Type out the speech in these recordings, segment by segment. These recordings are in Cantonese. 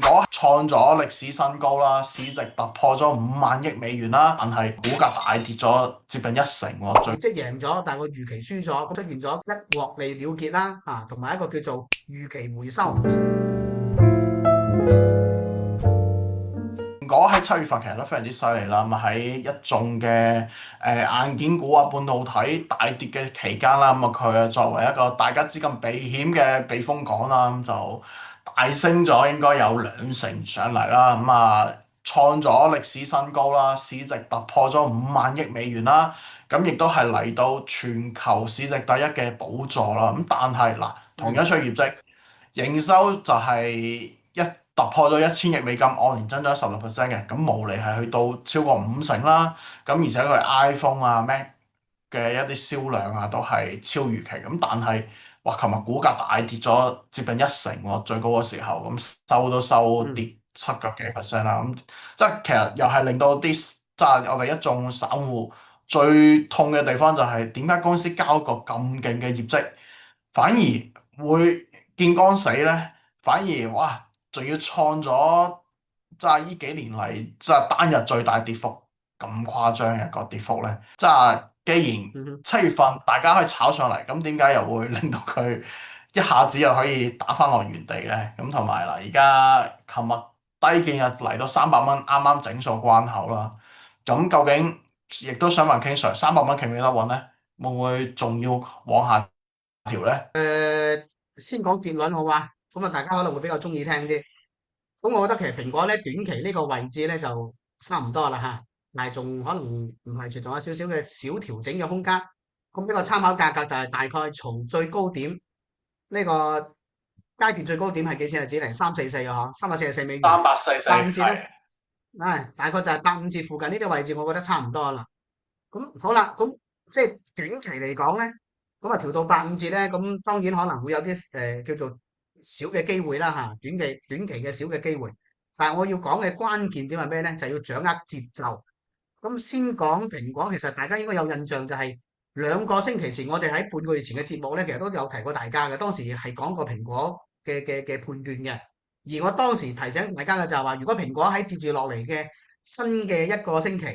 蘋果創咗歷史新高啦，市值突破咗5萬億美元啦，但係股價大跌咗接近1成喎。業績贏咗，但係個預期輸咗，咁出現咗一獲利了結啦，同埋一個叫做預期回收。蘋果喺7月份其實都非常之犀利啦，咁喺一眾嘅硬件股啊、半導體大跌嘅期間啦，咁佢啊作為一個大家資金避險嘅避風港啦，咁就大升咗應該有2成上嚟啦，咁創咗歷史新高啦，市值突破咗5萬億美元啦，咁亦都係嚟到全球市值第一嘅寶座啦，咁但係嗱，同樣嗯出業績。營收就係突破咗1000億美金，按年增長16%嘅，咁毛利係去到超過5成啦，咁而且佢 iPhone 啊、Mac 嘅一啲銷量啊都係超預期，咁但係哇，琴日股價大跌咗接近1成喎，最高嘅時候咁收都收嗯跌7個幾% 啦，咁即係其實又係令到啲即係我哋一眾散戶最痛嘅地方就係點解公司交個咁勁嘅業績，反而會見光死咧，反而哇，仲要創咗即係呢幾年嚟即係單日最大跌幅咁誇張嘅一個跌幅咧，即係既然嗯哼。7月份大家可以炒上嚟，咁點解又會令到佢一下子又可以打翻落原地咧？咁同埋嗱，而家琴日低見啊嚟到300蚊，啱啱整數關口啦。咁究竟亦都想問 King Sir，300蚊企唔企得穩咧？會唔會仲要往下調咧？先講結論好嘛？咁大家可能會比較中意聽啲。咁我覺得其實蘋果咧短期呢個位置咧就差唔多啦嚇，但係仲可能唔排除仲有少少嘅小調整嘅空間。咁呢個參考價格就係大概從最高點呢個階段最高點係幾錢啊？指零344啊，344美元，344八五折咧，係。大概就係85折附近呢啲位置，我覺得差唔多啦。咁好啦，咁即係短期嚟講咧，咁調到85折咧，咁當然可能會有啲叫做小嘅機會啦嚇，短期嘅小嘅機會。但係我要講嘅關鍵點係咩咧？就係要掌握節奏。咁先講蘋果，其實大家應該有印象就係2個星期前，我哋喺半個月前嘅節目咧，其實都有提過大家嘅。當時係講過蘋果嘅判斷嘅，而我當時提醒大家嘅就係話，如果蘋果喺接住落嚟嘅新嘅1個星期，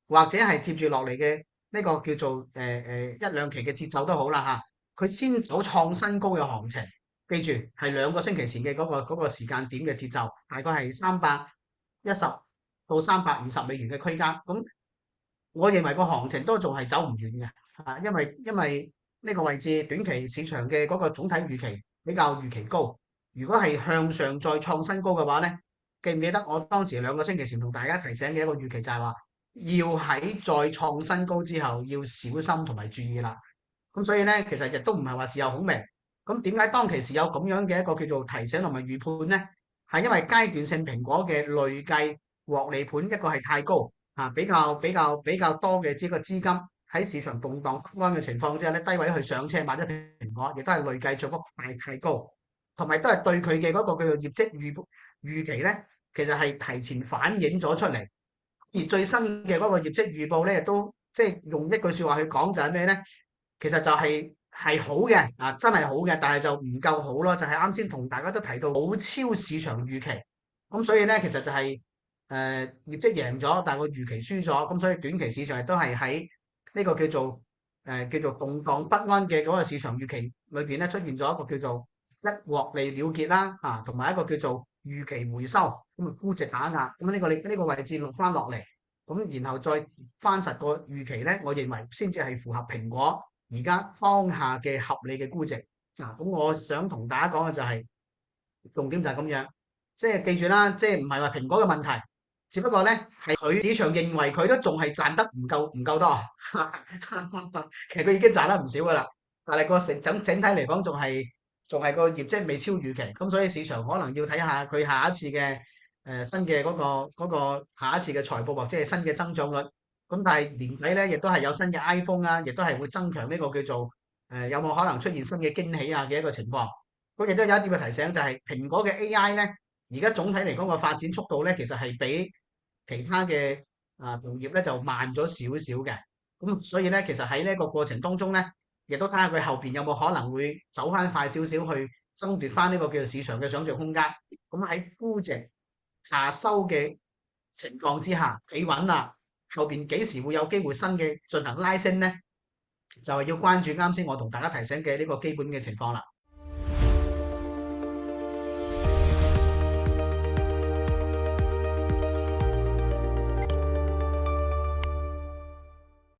或者係接住落嚟嘅呢個叫做1、2期嘅節奏都好啦嚇，佢先走創新高嘅行情，記住係2個星期前嘅嗰個時間點嘅節奏，大概係310到320美元嘅區間。咁我認為個行情都仲係走唔遠嘅嚇，因為呢個位置短期市場嘅嗰個總體預期比較預期高。如果係向上再創新高嘅話咧，記唔記得我當時2個星期前同大家提醒嘅一個預期就係話，要喺再創新高之後要小心同埋注意啦。咁所以咧，其實亦都唔係話事後孔明。咁點解當其時有咁樣嘅一個叫做提醒同埋預判咧？係因為階段性蘋果嘅累計獲利盤一個係太高比較多嘅個資金喺市場動盪不安嘅情況之下咧，低位去上車買咗蘋果，亦都係累計漲幅太高，同埋都係對佢嘅嗰個叫做業績預期咧，其實係提前反映咗出嚟。而最新嘅嗰個業績預報咧，亦都即係用一句説話去講就係咩咧？其實就係好嘅真係好嘅，但係就唔夠好咯。就係啱先同大家都提到好超市場預期，咁所以咧其實就係業績贏咗，但係個預期輸咗，咁所以短期市場亦都係喺呢個叫做動盪不安嘅嗰個市場預期裏邊咧出現咗一個叫做一獲利了結啦同埋一個叫做預期回收，咁估值打壓，咁呢個位置落翻落嚟，咁然後再翻實個預期咧，我認為先至係符合蘋果而家當下嘅合理嘅估值咁我想同大家講嘅就係、重點就係咁樣，即係記住啦，即係唔係話蘋果嘅問題，只不過咧係佢市場認為佢都仲係賺得唔夠多，其實佢已經賺得唔少噶啦，但係個整體嚟講仲係個業績未超預期，咁所以市場可能要睇下佢下一次嘅新嘅嗰個下一次嘅財報或者係新嘅增長率，咁但係年底咧亦都係有新嘅 iPhone 啊，亦都係會增強呢個叫做有冇可能出現新嘅驚喜啊嘅一個情況。咁亦都有一點嘅提醒就係蘋果嘅 AI 咧，而家總體嚟講個發展速度咧，其實係比其他嘅同業咧就慢咗少少嘅。咁所以咧，其實喺呢一個過程當中咧，亦都睇下佢後邊有冇可能會走翻快少少去爭奪翻呢個叫做市場嘅想像空間。咁喺估值下收嘅情況之下，企穩啦，後邊幾時會有機會新嘅進行拉升咧？就係要關注啱先我同大家提醒嘅呢個基本嘅情況啦。